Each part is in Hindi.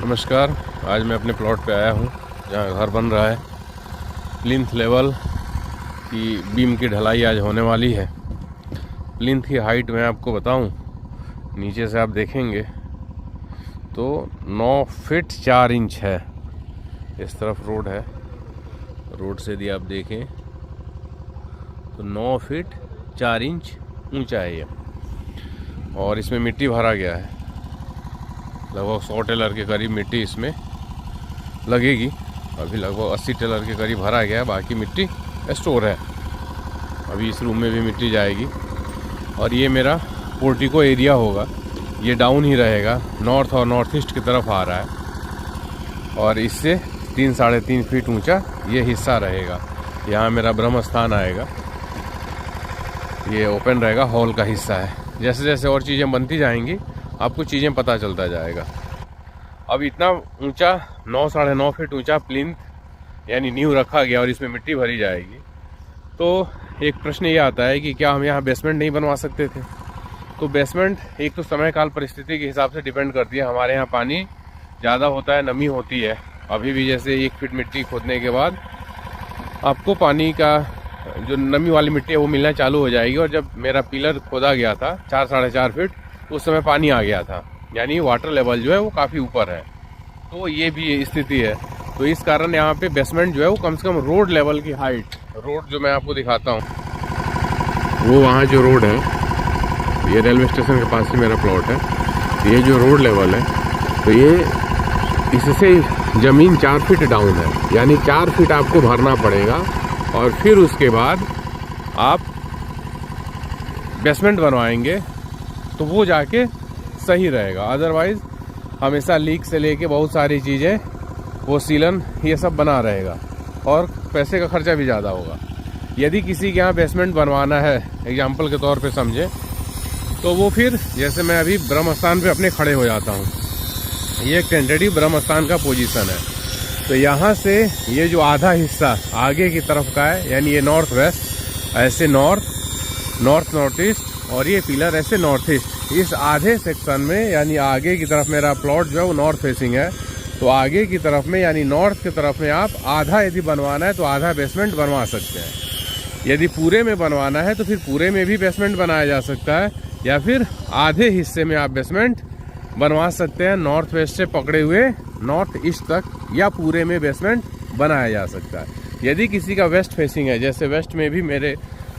नमस्कार। आज मैं अपने प्लॉट पे आया हूँ जहाँ घर बन रहा है। प्लिंथ लेवल की बीम की ढलाई आज होने वाली है। प्लिंथ की हाइट मैं आपको बताऊँ, नीचे से आप देखेंगे तो 9 फीट 4 इंच है। इस तरफ रोड है, रोड से यदि आप देखें तो 9 फीट 4 इंच ऊंचा है ये। और इसमें मिट्टी भरा गया है, लगभग 100 टेलर के करीब मिट्टी इसमें लगेगी। अभी लगभग 80 टेलर के करीब भरा गया है, बाकी मिट्टी स्टोर है। अभी इस रूम में भी मिट्टी जाएगी। और ये मेरा पोर्टिको एरिया होगा, ये डाउन ही रहेगा, नॉर्थ और नॉर्थ ईस्ट की तरफ आ रहा है। और इससे 3-3.5 फीट ऊंचा ये हिस्सा रहेगा। यहाँ मेरा ब्रह्म स्थान आएगा, ये ओपन रहेगा, हॉल का हिस्सा है। जैसे जैसे और चीज़ें बनती जाएंगी आपको चीज़ें पता चलता जाएगा। अब इतना ऊंचा 9-9.5 फीट ऊंचा प्लिंथ यानी नींव रखा गया और इसमें मिट्टी भरी जाएगी। तो एक प्रश्न ये आता है कि क्या हम यहाँ बेसमेंट नहीं बनवा सकते थे? तो बेसमेंट एक तो समय काल परिस्थिति के हिसाब से डिपेंड करती है। हमारे यहाँ पानी ज़्यादा होता है, नमी होती है। अभी भी जैसे 1 फीट मिट्टी खोदने के बाद आपको पानी का जो नमी वाली मिट्टी है वो मिलना चालू हो जाएगी। और जब मेरा पिलर खोदा गया था 4-4.5 फीट, उस समय पानी आ गया था, यानी वाटर लेवल जो है वो काफ़ी ऊपर है। तो ये भी स्थिति है। तो इस कारण यहाँ पे बेसमेंट जो है वो कम से कम रोड लेवल की हाइट, रोड जो मैं आपको दिखाता हूँ वो वहाँ जो रोड है, ये रेलवे स्टेशन के पास ही मेरा प्लॉट है। ये जो रोड लेवल है तो ये इससे ज़मीन 4 फीट डाउन है, यानी 4 फीट आपको भरना पड़ेगा और फिर उसके बाद आप बेसमेंट बनवाएंगे तो वो जाके सही रहेगा। अदरवाइज़ हमेशा लीक से लेके बहुत सारी चीज़ें, वो सीलन, ये सब बना रहेगा और पैसे का खर्चा भी ज़्यादा होगा। यदि किसी के यहाँ बेसमेंट बनवाना है, एग्जांपल के तौर पे समझे, तो वो फिर जैसे मैं अभी ब्रह्म स्थान पे अपने खड़े हो जाता हूँ, ये एक टेंटेटिव ब्रह्म स्थान का पोजीशन है। तो यहाँ से ये जो आधा हिस्सा आगे की तरफ का है, यानी ये नॉर्थ वेस्ट, ऐसे नॉर्थ ईस्ट, और ये पिलर ऐसे नॉर्थ ईस्ट। इस आधे सेक्शन में यानी आगे की तरफ मेरा प्लॉट जो है वो नॉर्थ फेसिंग है। तो आगे की तरफ में यानी नॉर्थ की तरफ में आप आधा यदि बनवाना है तो आधा बेसमेंट बनवा सकते हैं। यदि पूरे में बनवाना है तो फिर पूरे में भी बेसमेंट बनाया जा सकता है, या फिर आधे हिस्से में आप बेसमेंट बनवा सकते हैं, नॉर्थ वेस्ट से पकड़े हुए नॉर्थ ईस्ट तक, या पूरे में बेसमेंट बनाया जा सकता है। यदि किसी का वेस्ट फेसिंग है, जैसे वेस्ट में भी मेरे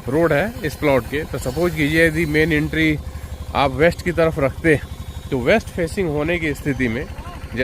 रोड है इस प्लॉट के, तो सपोज कीजिए यदि मेन एंट्री आप वेस्ट की तरफ रखते, तो वेस्ट फेसिंग होने की स्थिति में